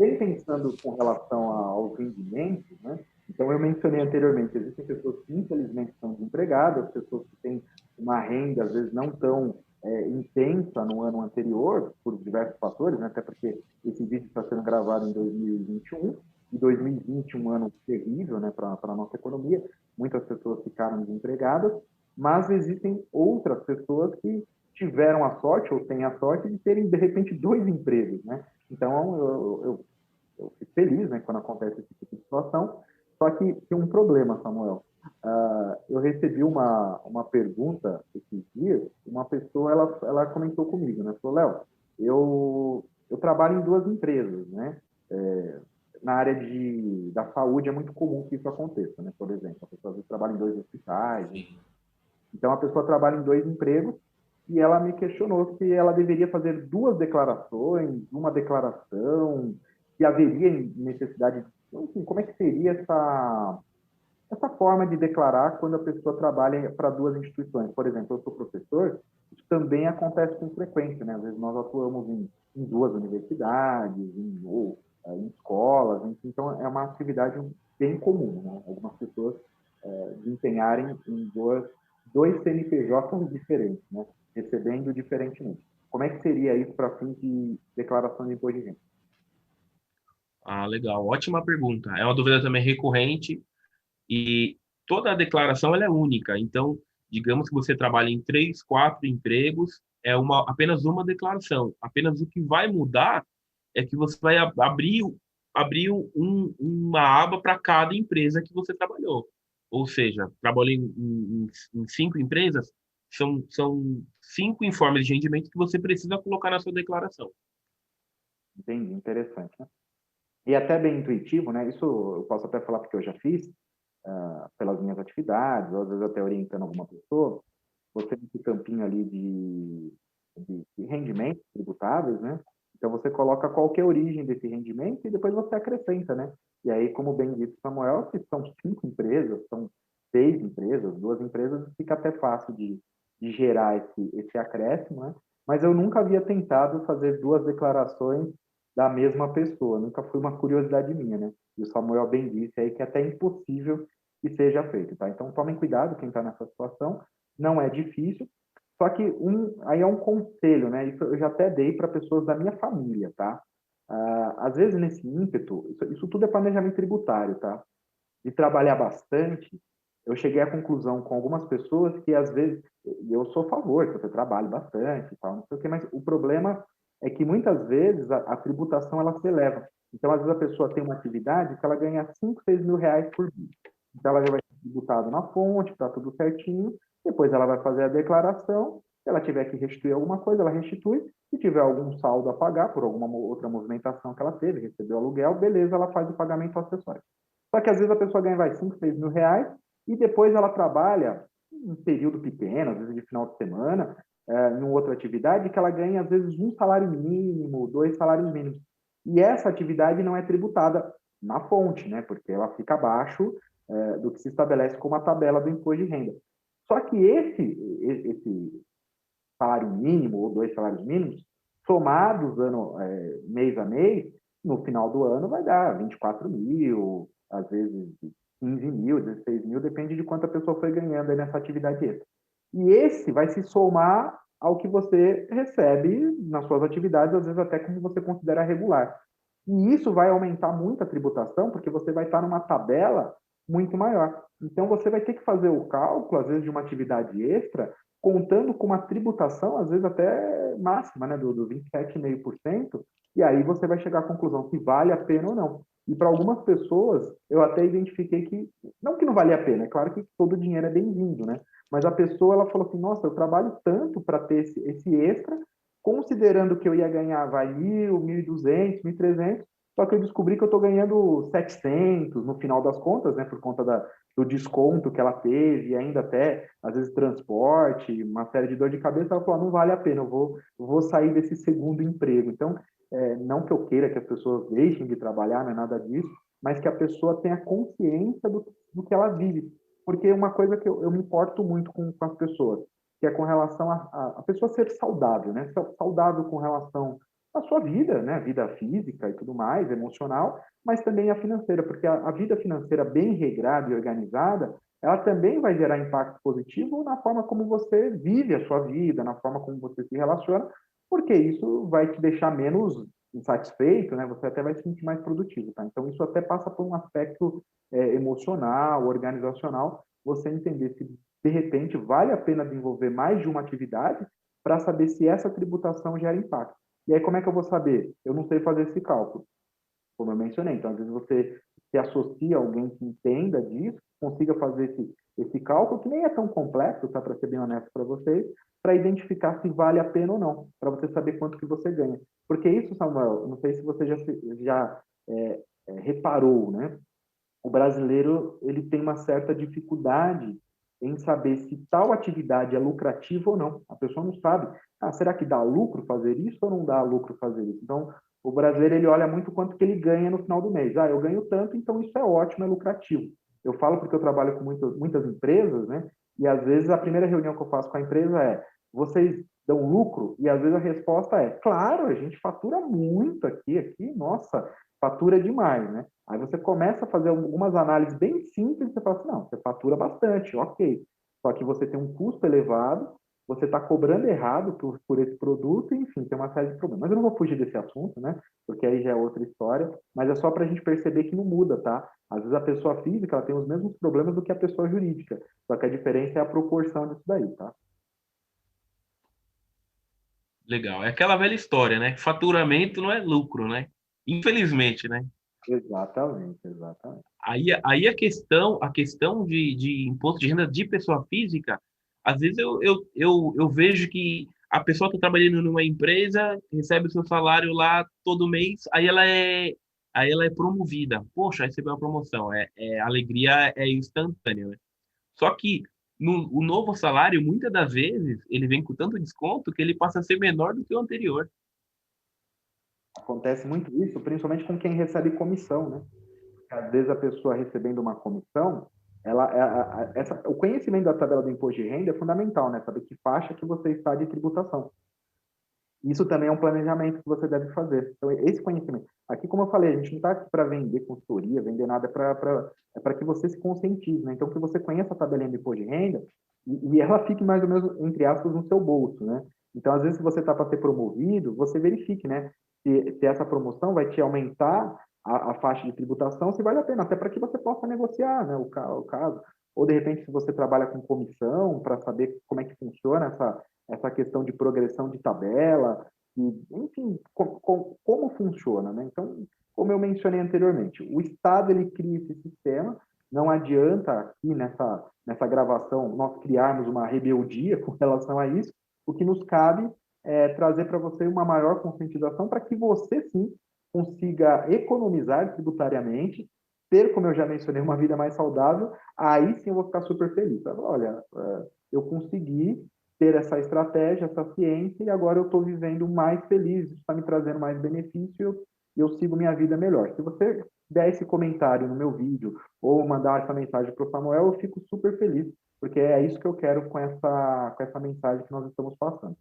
também pensando com relação aos rendimentos, né? Então, eu mencionei anteriormente, existem pessoas que, infelizmente, são desempregadas, pessoas que têm uma renda, às vezes, não tão intensa no ano anterior, por diversos fatores, né? Até porque esse vídeo está sendo gravado em 2021, e 2020 um ano terrível, né, para a nossa economia. Muitas pessoas ficaram desempregadas, mas existem outras pessoas que tiveram a sorte ou têm a sorte de terem, de repente, dois empregos, né? Então, eu fico feliz, né, quando acontece esse tipo de situação. Só que tem um problema, Samuel. Eu recebi uma pergunta esses dias, uma pessoa, ela comentou comigo, né? Falou, Léo, eu trabalho em duas empresas, né? Na área da saúde é muito comum que isso aconteça, né? Por exemplo, a pessoa às vezes trabalha em dois hospitais, né? Sim. Então a pessoa trabalha em dois empregos e ela me questionou se ela deveria fazer duas declarações, uma declaração, se haveria necessidade, enfim, como é que seria essa forma de declarar quando a pessoa trabalha para duas instituições. Por exemplo, eu sou professor, isso também acontece com frequência, né? Às vezes nós atuamos em duas universidades, ou em escolas, enfim, então é uma atividade bem comum, né? Algumas pessoas desempenharem em dois CNPJs diferentes, né? Recebendo diferentemente. Como é que seria isso para fim de declaração de imposto de renda? Ah, legal. Ótima pergunta. É uma dúvida também recorrente e toda a declaração ela é única. Então, digamos que você trabalha em três, quatro empregos, é apenas uma declaração. Apenas o que vai mudar é que você vai abrir uma aba para cada empresa que você trabalhou. Ou seja, trabalhou em cinco empresas, são cinco informes de rendimento que você precisa colocar na sua declaração. Entendi, interessante, né? E é até bem intuitivo, né? Isso eu posso até falar porque eu já fiz, pelas minhas atividades, ou às vezes até orientando alguma pessoa, você tem esse campinho ali de rendimentos tributáveis, né? Então você coloca qual que é a origem desse rendimento e depois você acrescenta, né? E aí, como bem disse Samuel, se são cinco empresas, são seis empresas, duas empresas, fica até fácil de gerar esse acréscimo, né? Mas eu nunca havia tentado fazer duas declarações da mesma pessoa, nunca foi uma curiosidade minha, né? E o Samuel bem disse aí que é até impossível que seja feito, tá? Então tomem cuidado quem está nessa situação, não é difícil, só que aí é um conselho, né? Isso eu já até dei para pessoas da minha família, tá? Às vezes nesse ímpeto, isso tudo é planejamento tributário, tá? De trabalhar bastante, eu cheguei à conclusão com algumas pessoas que às vezes, e eu sou a favor que você trabalhe bastante e tal, não sei o quê, mas o problema é que muitas vezes a tributação ela se eleva. Então, às vezes a pessoa tem uma atividade que ela ganha 5, 6 mil reais por mês. Então, ela já vai ser tributada na fonte, está tudo certinho, depois ela vai fazer a declaração, se ela tiver que restituir alguma coisa, ela restitui, se tiver algum saldo a pagar por alguma outra movimentação que ela teve, recebeu aluguel, beleza, ela faz o pagamento acessório. Só que às vezes a pessoa ganha vai 5, 6 mil reais e depois ela trabalha um período pequeno, às vezes de final de semana, em outra atividade, que ela ganha às vezes um salário mínimo, dois salários mínimos. E essa atividade não é tributada na fonte, né? Porque ela fica abaixo do que se estabelece como a tabela do imposto de renda. Só que esse salário mínimo ou dois salários mínimos, somados mês a mês, no final do ano vai dar 24 mil, às vezes 15 mil, 16 mil, depende de quanto a pessoa foi ganhando aí nessa atividade extra. E esse vai se somar ao que você recebe nas suas atividades, às vezes até como você considera regular. E isso vai aumentar muito a tributação, porque você vai estar numa tabela muito maior. Então, você vai ter que fazer o cálculo, às vezes, de uma atividade extra, contando com uma tributação, às vezes até máxima, né, do 27,5%, e aí você vai chegar à conclusão se vale a pena ou não. E para algumas pessoas, eu até identifiquei que, não que não valia a pena, é claro que todo dinheiro é bem-vindo, né? Mas a pessoa, ela falou assim, nossa, eu trabalho tanto para ter esse extra, considerando que eu ia ganhar, vai, 1.200, 1.300, só que eu descobri que eu estou ganhando 700 no final das contas, né, por conta do desconto que ela teve, e ainda até, às vezes, transporte, uma série de dor de cabeça, ela falou, não vale a pena, eu vou sair desse segundo emprego. Então, não que eu queira que as pessoas deixem de trabalhar, não é nada disso, mas que a pessoa tenha consciência do que ela vive. Porque uma coisa que eu me importo muito com as pessoas, que é com relação a pessoa ser saudável, né? Saudável com relação a sua vida, né? Vida física e tudo mais, emocional, mas também a financeira, porque a vida financeira bem regrada e organizada, ela também vai gerar impacto positivo na forma como você vive a sua vida, na forma como você se relaciona, porque isso vai te deixar menos insatisfeito, né? Você até vai se sentir mais produtivo, tá? Então, isso até passa por um aspecto emocional, organizacional, você entender se, de repente, vale a pena desenvolver mais de uma atividade para saber se essa tributação gera impacto. E aí, como é que eu vou saber? Eu não sei fazer esse cálculo, como eu mencionei. Então, às vezes você se associa a alguém que entenda disso, consiga fazer esse cálculo, que nem é tão complexo, tá? Para ser bem honesto para vocês, para identificar se vale a pena ou não, para você saber quanto que você ganha. Porque isso, Samuel, não sei se você já reparou, né? O brasileiro ele tem uma certa dificuldade em saber se tal atividade é lucrativa ou não. A pessoa não sabe. Ah, será que dá lucro fazer isso ou não dá lucro fazer isso? Então, o brasileiro ele olha muito quanto que ele ganha no final do mês. Ah, eu ganho tanto, então isso é ótimo, é lucrativo. Eu falo porque eu trabalho com muitas empresas, né? E às vezes a primeira reunião que eu faço com a empresa é: vocês dão lucro? E às vezes a resposta é: claro, a gente fatura muito aqui, nossa, fatura demais, né? Aí você começa a fazer algumas análises bem simples e você fala assim, não, você fatura bastante, ok. Só que você tem um custo elevado, você está cobrando errado por esse produto, e, enfim, tem uma série de problemas. Mas eu não vou fugir desse assunto, né? Porque aí já é outra história, mas é só para a gente perceber que não muda, tá? Às vezes a pessoa física ela tem os mesmos problemas do que a pessoa jurídica, só que a diferença é a proporção disso daí, tá? Legal. É aquela velha história, né? Faturamento não é lucro, né? Infelizmente, né? Exatamente, exatamente. Aí a questão de imposto de renda de pessoa física, às vezes eu vejo que a pessoa está trabalhando numa empresa, recebe o seu salário lá todo mês, aí ela é promovida. Poxa, recebeu uma promoção. A alegria é instantânea, né? Só que o novo salário, muitas das vezes, ele vem com tanto desconto que ele passa a ser menor do que o anterior. Acontece muito isso, principalmente com quem recebe comissão, né? Às vezes a pessoa recebendo uma comissão, o conhecimento da tabela do imposto de renda é fundamental, né? Saber que faixa que você está de tributação. Isso também é um planejamento que você deve fazer. Então, esse conhecimento. Aqui, como eu falei, a gente não está aqui para vender consultoria, vender nada, é para que você se conscientize, né? Então, que você conheça a tabelinha do imposto de renda e ela fique mais ou menos, entre aspas, no seu bolso, né? Então, às vezes, se você está para ser promovido, você verifique, né? Se essa promoção vai te aumentar a faixa de tributação, se vale a pena, até para que você possa negociar, né? O caso. Ou, de repente, se você trabalha com comissão, para saber como é que funciona essa questão de progressão de tabela, e, enfim, como funciona, né? Então, como eu mencionei anteriormente, o Estado ele cria esse sistema, não adianta aqui nessa gravação nós criarmos uma rebeldia com relação a isso, o que nos cabe é trazer para você uma maior conscientização para que você sim consiga economizar tributariamente, ter, como eu já mencionei, uma vida mais saudável, aí sim eu vou ficar super feliz. Olha, eu consegui ter essa estratégia, essa ciência, e agora eu estou vivendo mais feliz, isso está me trazendo mais benefício e eu sigo minha vida melhor. Se você der esse comentário no meu vídeo ou mandar essa mensagem para o Samuel, eu fico super feliz, porque é isso que eu quero com essa mensagem que nós estamos passando.